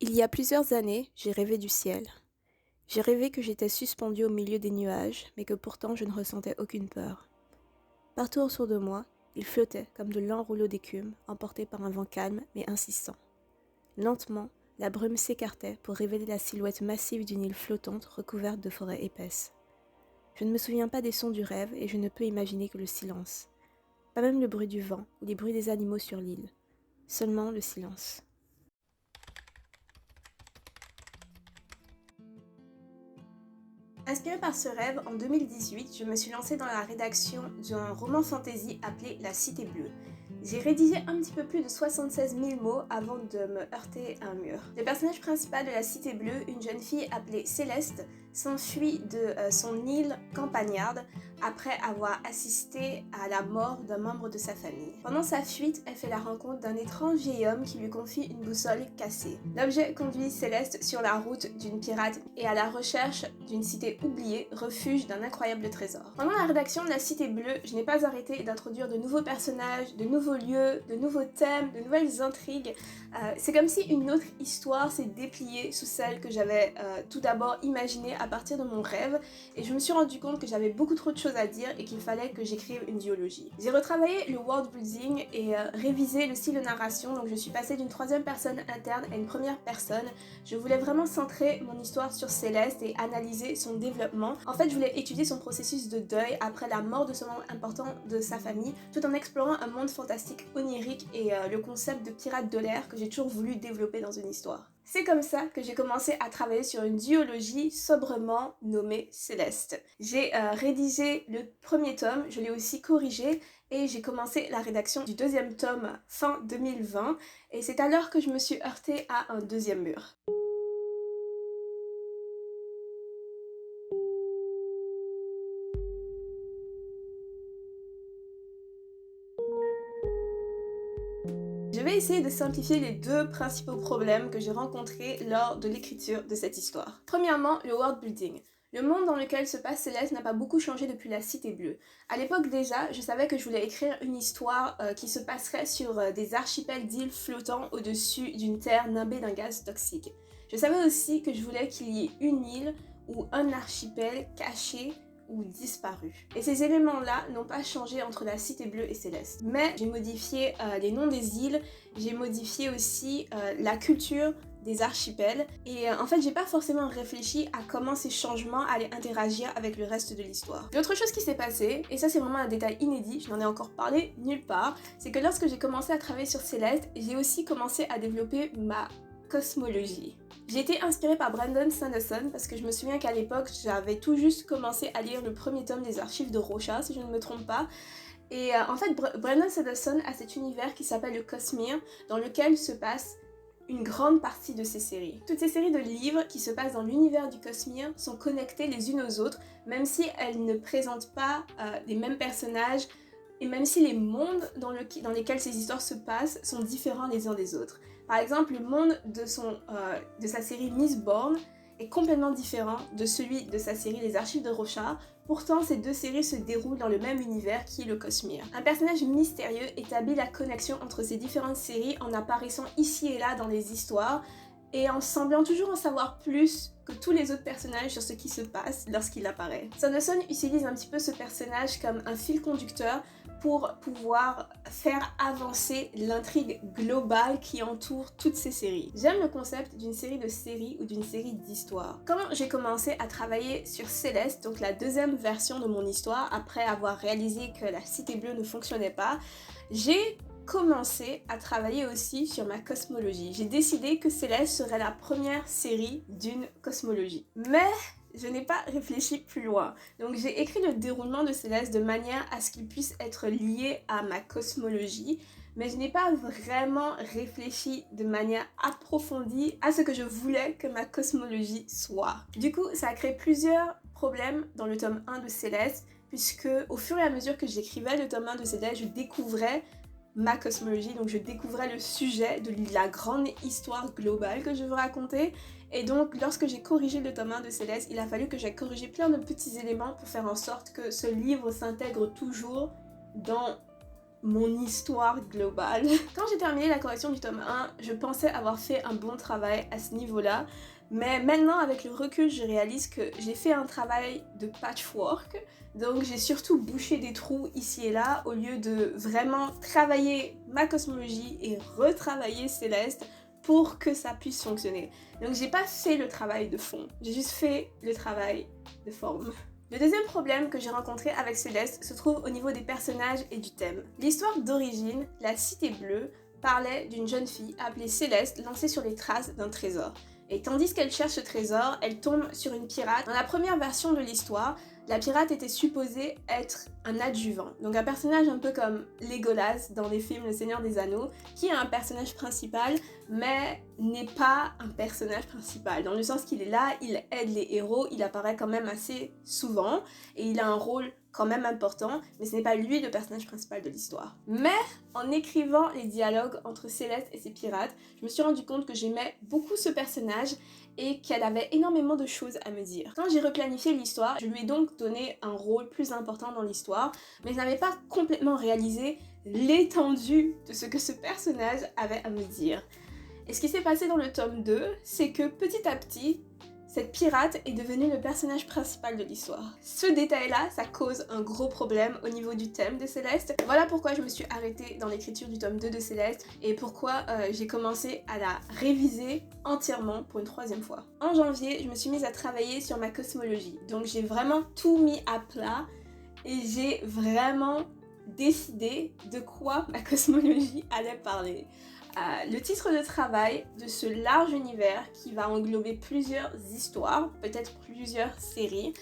Il y a plusieurs années, j'ai rêvé du ciel. J'ai rêvé que j'étais suspendue au milieu des nuages, mais que pourtant je ne ressentais aucune peur. Partout autour de moi, il flottait comme de lents rouleaux d'écume, emportés par un vent calme mais insistant. Lentement, la brume s'écartait pour révéler la silhouette massive d'une île flottante recouverte de forêts épaisses. Je ne me souviens pas des sons du rêve et je ne peux imaginer que le silence. Pas même le bruit du vent ou les bruits des animaux sur l'île. Seulement le silence. Inspirée par ce rêve, en 2018, je me suis lancée dans la rédaction d'un roman fantasy appelé La Cité Bleue. J'ai rédigé un petit peu plus de 76 000 mots avant de me heurter à un mur. Le personnage principal de La Cité Bleue, une jeune fille appelée Céleste, s'enfuit de son île campagnarde après avoir assisté à la mort d'un membre de sa famille. Pendant sa fuite, elle fait la rencontre d'un étrange vieil homme qui lui confie une boussole cassée. L'objet conduit Céleste sur la route d'une pirate et à la recherche d'une cité oubliée, refuge d'un incroyable trésor. Pendant la rédaction de La Cité Bleue, je n'ai pas arrêté d'introduire de nouveaux personnages, de nouveaux lieux, de nouveaux thèmes, de nouvelles intrigues. C'est comme si une autre histoire s'est dépliée sous celle que j'avais tout d'abord imaginée à partir de mon rêve, et je me suis rendu compte que j'avais beaucoup trop de choses à dire et qu'il fallait que j'écrive une duologie. J'ai retravaillé le world building et révisé le style de narration, donc je suis passée d'une troisième personne interne à une première personne. Je voulais vraiment centrer mon histoire sur Céleste et analyser son développement. En fait, je voulais étudier son processus de deuil après la mort de ce membre important de sa famille, tout en explorant un monde fantastique onirique et le concept de pirate de l'air que j'ai toujours voulu développer dans une histoire. C'est comme ça que j'ai commencé à travailler sur une duologie sobrement nommée Céleste. J'ai rédigé le premier tome, je l'ai aussi corrigé et j'ai commencé la rédaction du deuxième tome fin 2020, et c'est alors que je me suis heurtée à un deuxième mur. Je vais essayer de simplifier les deux principaux problèmes que j'ai rencontrés lors de l'écriture de cette histoire. Premièrement, le world building. Le monde dans lequel se passe Céleste n'a pas beaucoup changé depuis la Cité Bleue. À l'époque déjà, je savais que je voulais écrire une histoire qui se passerait sur des archipels d'îles flottant au-dessus d'une terre nimbée d'un gaz toxique. Je savais aussi que je voulais qu'il y ait une île ou un archipel caché ou disparu. Et ces éléments-là n'ont pas changé entre la Cité Bleue et Céleste. Mais j'ai modifié les noms des îles, j'ai modifié aussi la culture des archipels, et en fait j'ai pas forcément réfléchi à comment ces changements allaient interagir avec le reste de l'histoire. L'autre chose qui s'est passée, et ça c'est vraiment un détail inédit, je n'en ai encore parlé nulle part, c'est que lorsque j'ai commencé à travailler sur Céleste, j'ai aussi commencé à développer ma cosmologie. J'ai été inspirée par Brandon Sanderson parce que je me souviens qu'à l'époque j'avais tout juste commencé à lire le premier tome des archives de Rocha, si je ne me trompe pas. Et en fait, Brandon Sanderson a cet univers qui s'appelle le Cosmere, dans lequel se passe une grande partie de ces séries. Toutes ces séries de livres qui se passent dans l'univers du Cosmere sont connectées les unes aux autres, même si elles ne présentent pas les mêmes personnages, et même si les mondes dans lesquels ces histoires se passent sont différents les uns des autres. Par exemple, le monde de sa série Mistborn est complètement différent de celui de sa série Les Archives de Rochard. Pourtant, ces deux séries se déroulent dans le même univers qui est le Cosmere. Un personnage mystérieux établit la connexion entre ces différentes séries en apparaissant ici et là dans les histoires et en semblant toujours en savoir plus que tous les autres personnages sur ce qui se passe lorsqu'il apparaît. Sanderson utilise un petit peu ce personnage comme un fil conducteur pour pouvoir faire avancer l'intrigue globale qui entoure toutes ces séries. J'aime le concept d'une série de séries ou d'une série d'histoires. Quand j'ai commencé à travailler sur Céleste, donc la deuxième version de mon histoire, après avoir réalisé que la Cité Bleue ne fonctionnait pas, j'ai commencé à travailler aussi sur ma cosmologie. J'ai décidé que Céleste serait la première série d'une cosmologie. Mais je n'ai pas réfléchi plus loin. Donc j'ai écrit le déroulement de Céleste de manière à ce qu'il puisse être lié à ma cosmologie, mais je n'ai pas vraiment réfléchi de manière approfondie à ce que je voulais que ma cosmologie soit. Du coup, ça a créé plusieurs problèmes dans le tome 1 de Céleste, puisque au fur et à mesure que j'écrivais le tome 1 de Céleste, je découvrais ma cosmologie, donc je découvrais le sujet de la grande histoire globale que je veux raconter. Et donc lorsque j'ai corrigé le tome 1 de Céleste, il a fallu que j'ai corrigé plein de petits éléments pour faire en sorte que ce livre s'intègre toujours dans mon histoire globale. Quand j'ai terminé la correction du tome 1, je pensais avoir fait un bon travail à ce niveau-là, mais maintenant avec le recul, je réalise que j'ai fait un travail de patchwork, donc j'ai surtout bouché des trous ici et là au lieu de vraiment travailler ma cosmologie et retravailler Céleste pour que ça puisse fonctionner. Donc j'ai pas fait le travail de fond, j'ai juste fait le travail de forme. Le deuxième problème que j'ai rencontré avec Céleste se trouve au niveau des personnages et du thème. L'histoire d'origine, la Cité Bleue, parlait d'une jeune fille appelée Céleste lancée sur les traces d'un trésor. Et tandis qu'elle cherche ce trésor, elle tombe sur une pirate. Dans la première version de l'histoire, la pirate était supposée être un adjuvant, donc un personnage un peu comme Legolas dans les films Le Seigneur des Anneaux, qui est un personnage principal, mais n'est pas un personnage principal, dans le sens qu'il est là, il aide les héros, il apparaît quand même assez souvent, et il a un rôle quand même important, mais ce n'est pas lui le personnage principal de l'histoire. Mais en écrivant les dialogues entre Céleste et ses pirates, je me suis rendu compte que j'aimais beaucoup ce personnage et qu'elle avait énormément de choses à me dire. Quand j'ai replanifié l'histoire, je lui ai donc donné un rôle plus important dans l'histoire, mais je n'avais pas complètement réalisé l'étendue de ce que ce personnage avait à me dire. Et ce qui s'est passé dans le tome 2, c'est que petit à petit, cette pirate est devenue le personnage principal de l'histoire. Ce détail-là, ça cause un gros problème au niveau du thème de Céleste. Voilà pourquoi je me suis arrêtée dans l'écriture du tome 2 de Céleste et pourquoi j'ai commencé à la réviser entièrement pour une troisième fois. En janvier, je me suis mise à travailler sur ma cosmologie. Donc j'ai vraiment tout mis à plat et j'ai vraiment décidé de quoi ma cosmologie allait parler. Le titre de travail de ce large univers qui va englober plusieurs histoires, peut-être plusieurs séries,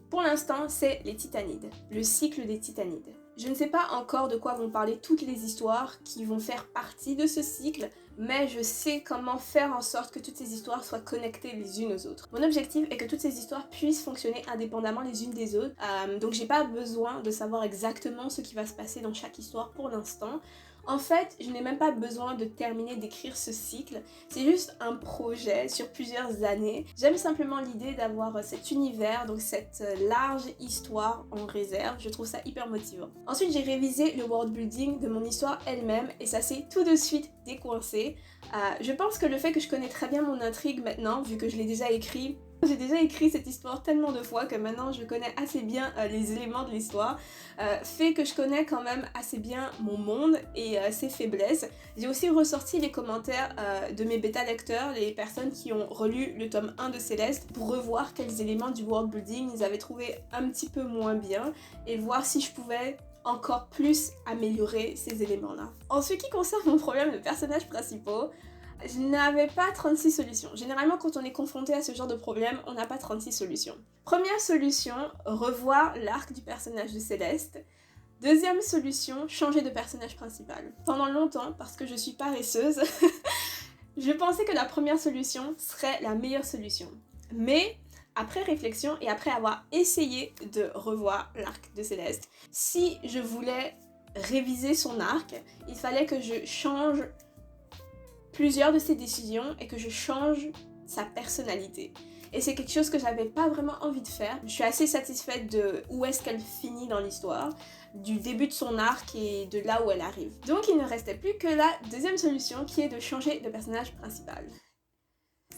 pour l'instant c'est les Titanides, le cycle des Titanides. Je ne sais pas encore de quoi vont parler toutes les histoires qui vont faire partie de ce cycle, mais je sais comment faire en sorte que toutes ces histoires soient connectées les unes aux autres. Mon objectif est que toutes ces histoires puissent fonctionner indépendamment les unes des autres, donc j'ai pas besoin de savoir exactement ce qui va se passer dans chaque histoire pour l'instant. En fait, je n'ai même pas besoin de terminer d'écrire ce cycle, c'est juste un projet sur plusieurs années. J'aime simplement l'idée d'avoir cet univers, donc cette large histoire en réserve, je trouve ça hyper motivant. Ensuite, j'ai révisé le world building de mon histoire elle-même et ça s'est tout de suite décoincé. Je pense que le fait que je connais très bien mon intrigue maintenant, vu que je l'ai déjà écrit, j'ai déjà écrit cette histoire tellement de fois que maintenant je connais assez bien les éléments de l'histoire, fait que je connais quand même assez bien mon monde et ses faiblesses. J'ai aussi ressorti les commentaires de mes bêta-lecteurs, les personnes qui ont relu le tome 1 de Céleste, pour revoir quels éléments du world building ils avaient trouvé un petit peu moins bien et voir si je pouvais encore plus améliorer ces éléments-là. En ce qui concerne mon problème de personnages principaux, je n'avais pas 36 solutions. Généralement, quand on est confronté à ce genre de problème, on n'a pas 36 solutions. Première solution, revoir l'arc du personnage de Céleste. Deuxième solution, changer de personnage principal. Pendant longtemps, parce que je suis paresseuse, je pensais que la première solution serait la meilleure solution. Mais après réflexion et après avoir essayé de revoir l'arc de Céleste, si je voulais réviser son arc, il fallait que je change plusieurs de ses décisions et que je change sa personnalité. Et c'est quelque chose que j'avais pas vraiment envie de faire. Je suis assez satisfaite de où est-ce qu'elle finit dans l'histoire, du début de son arc et de là où elle arrive. Donc il ne restait plus que la deuxième solution qui est de changer de personnage principal.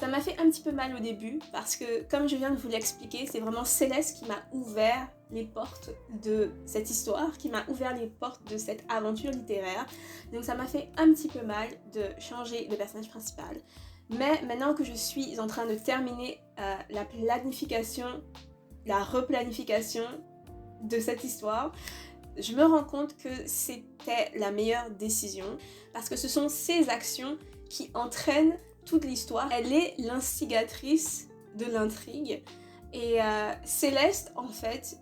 Ça m'a fait un petit peu mal au début parce que, comme je viens de vous l'expliquer, c'est vraiment Céleste qui m'a ouvert les portes de cette histoire, qui m'a ouvert les portes de cette aventure littéraire. Donc ça m'a fait un petit peu mal de changer de personnage principal. Mais maintenant que je suis en train de terminer la planification, la replanification de cette histoire, je me rends compte que c'était la meilleure décision parce que ce sont ces actions qui entraînent toute l'histoire. Elle est l'instigatrice de l'intrigue et Céleste, en fait,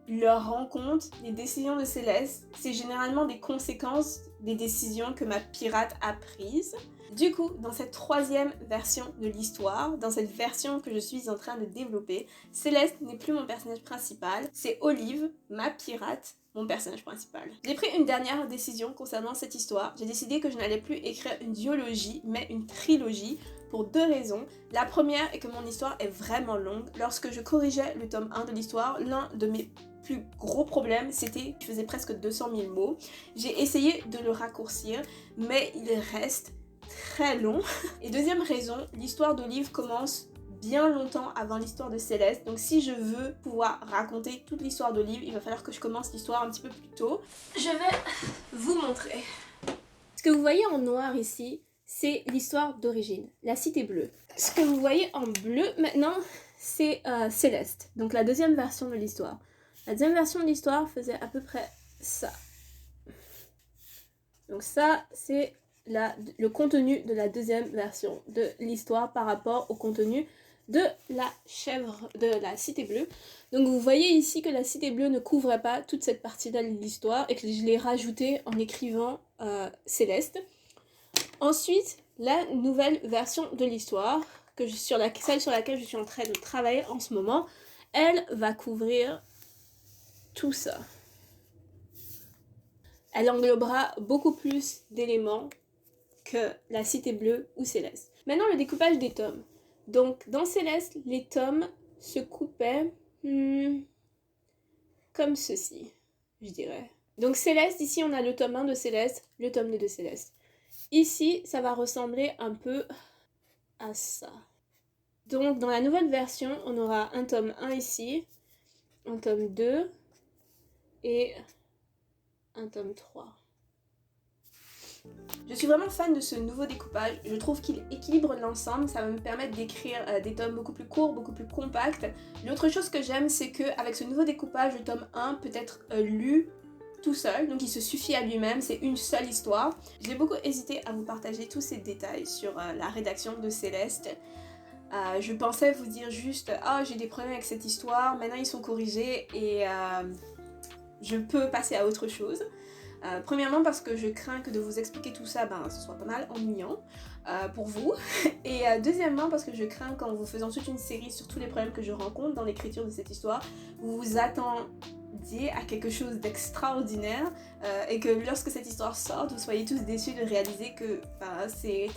leur rencontre, les décisions de Céleste, c'est généralement des conséquences des décisions que ma pirate a prises. Du coup, dans cette troisième version de l'histoire, dans cette version que je suis en train de développer, Céleste n'est plus mon personnage principal, c'est Olive, ma pirate, mon personnage principal. J'ai pris une dernière décision concernant cette histoire. J'ai décidé que je n'allais plus écrire une duologie, mais une trilogie, pour deux raisons. La première est que mon histoire est vraiment longue. Lorsque je corrigeais le tome 1 de l'histoire, l'un de mes plus gros problèmes, c'était que je faisais presque 200 000 mots. J'ai essayé de le raccourcir, mais il reste très long. Et deuxième raison, l'histoire d'Olive commence bien longtemps avant l'histoire de Céleste, donc si je veux pouvoir raconter toute l'histoire d'Olive, il va falloir que je commence l'histoire un petit peu plus tôt. Je vais vous montrer. Ce que vous voyez en noir ici, c'est l'histoire d'origine, la Cité Bleue. Ce que vous voyez en bleu maintenant, c'est Céleste, donc la deuxième version de l'histoire. La deuxième version de l'histoire faisait à peu près ça. Donc ça, c'est le contenu de la deuxième version de l'histoire par rapport au contenu de la chèvre, de la Cité Bleue. Donc vous voyez ici que la Cité Bleue ne couvrait pas toute cette partie-là de l'histoire et que je l'ai rajoutée en écrivant Céleste. Ensuite, la nouvelle version de l'histoire, celle sur laquelle je suis en train de travailler en ce moment, elle va couvrir tout ça. Elle englobera beaucoup plus d'éléments que la Cité Bleue ou Céleste. Maintenant, le découpage des tomes. Donc, dans Céleste, les tomes se coupaient comme ceci, je dirais. Donc, Céleste, ici, on a le tome 1 de Céleste, le tome 2 de Céleste. Ici, ça va ressembler un peu à ça. Donc, dans la nouvelle version, on aura un tome 1 ici, un tome 2 et un tome 3. Je suis vraiment fan de ce nouveau découpage, je trouve qu'il équilibre l'ensemble, ça va me permettre d'écrire des tomes beaucoup plus courts, beaucoup plus compacts. L'autre chose que j'aime, c'est qu'avec ce nouveau découpage, le tome 1 peut être lu tout seul, donc il se suffit à lui-même, c'est une seule histoire. J'ai beaucoup hésité à vous partager tous ces détails sur la rédaction de Céleste. Je pensais vous dire juste « Ah, j'ai des problèmes avec cette histoire, maintenant ils sont corrigés et je peux passer à autre chose ». Premièrement parce que je crains que de vous expliquer tout ça, ce soit pas mal ennuyant pour vous. Et deuxièmement parce que je crains qu'en vous faisant toute une série sur tous les problèmes que je rencontre dans l'écriture de cette histoire, vous vous attendiez à quelque chose d'extraordinaire et que lorsque cette histoire sorte, vous soyez tous déçus de réaliser que c'est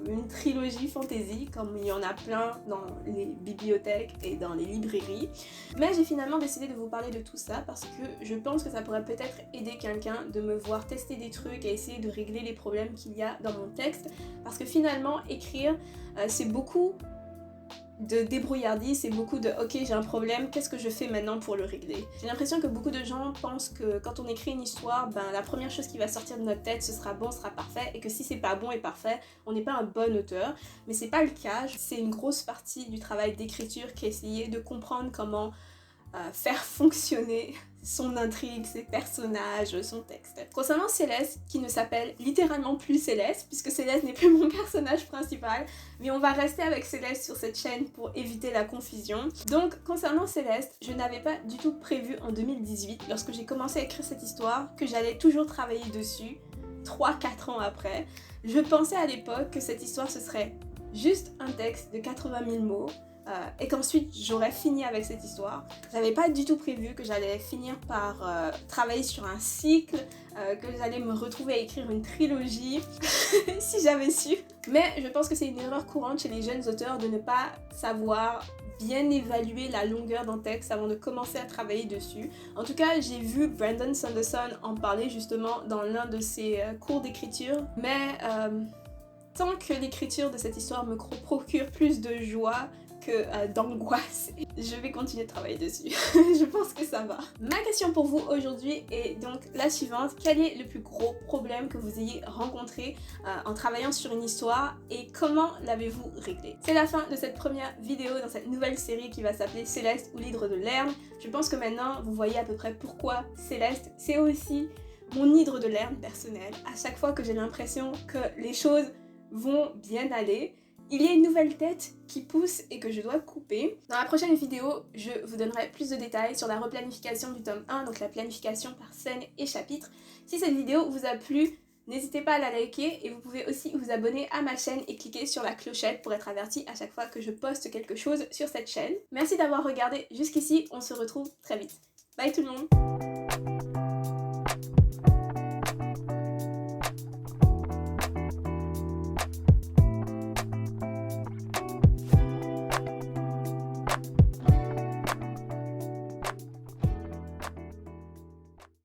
une trilogie fantasy comme il y en a plein dans les bibliothèques et dans les librairies. Mais j'ai finalement décidé de vous parler de tout ça parce que je pense que ça pourrait peut-être aider quelqu'un de me voir tester des trucs et essayer de régler les problèmes qu'il y a dans mon texte, parce que finalement écrire c'est beaucoup de débrouillardise, c'est beaucoup de ok j'ai un problème, qu'est-ce que je fais maintenant pour le régler. J'ai l'impression que beaucoup de gens pensent que quand on écrit une histoire, la première chose qui va sortir de notre tête ce sera bon, ce sera parfait, et que si c'est pas bon et parfait, on n'est pas un bon auteur. Mais c'est pas le cas, c'est une grosse partie du travail d'écriture qui est essayer de comprendre comment faire fonctionner son intrigue, ses personnages, son texte. Concernant Céleste, qui ne s'appelle littéralement plus Céleste, puisque Céleste n'est plus mon personnage principal, mais on va rester avec Céleste sur cette chaîne pour éviter la confusion. Donc, concernant Céleste, je n'avais pas du tout prévu en 2018, lorsque j'ai commencé à écrire cette histoire, que j'allais toujours travailler dessus, 3-4 ans après. Je pensais à l'époque que cette histoire ce serait juste un texte de 80 000 mots, et qu'ensuite j'aurais fini avec cette histoire. J'avais pas du tout prévu que j'allais finir par travailler sur un cycle, que j'allais me retrouver à écrire une trilogie, si j'avais su. Mais je pense que c'est une erreur courante chez les jeunes auteurs de ne pas savoir bien évaluer la longueur d'un texte avant de commencer à travailler dessus. En tout cas, j'ai vu Brandon Sanderson en parler justement dans l'un de ses cours d'écriture, mais tant que l'écriture de cette histoire me procure plus de joie que d'angoisse, je vais continuer de travailler dessus. Je pense que ça va. Ma question pour vous aujourd'hui est donc la suivante. Quel est le plus gros problème que vous ayez rencontré en travaillant sur une histoire et comment l'avez-vous réglé? C'est la fin de cette première vidéo dans cette nouvelle série qui va s'appeler Céleste ou l'hydre de Lerne. Je pense que maintenant vous voyez à peu près pourquoi Céleste. C'est aussi mon hydre de Lerne personnel. À chaque fois que j'ai l'impression que les choses vont bien aller, il y a une nouvelle tête qui pousse et que je dois couper. Dans la prochaine vidéo, je vous donnerai plus de détails sur la replanification du tome 1, donc la planification par scène et chapitre. Si cette vidéo vous a plu, N'hésitez pas à la liker et vous pouvez aussi vous abonner à ma chaîne et cliquer sur la clochette pour être averti à chaque fois que je poste quelque chose sur cette chaîne. Merci d'avoir regardé jusqu'ici, on se retrouve très vite. Bye tout le monde!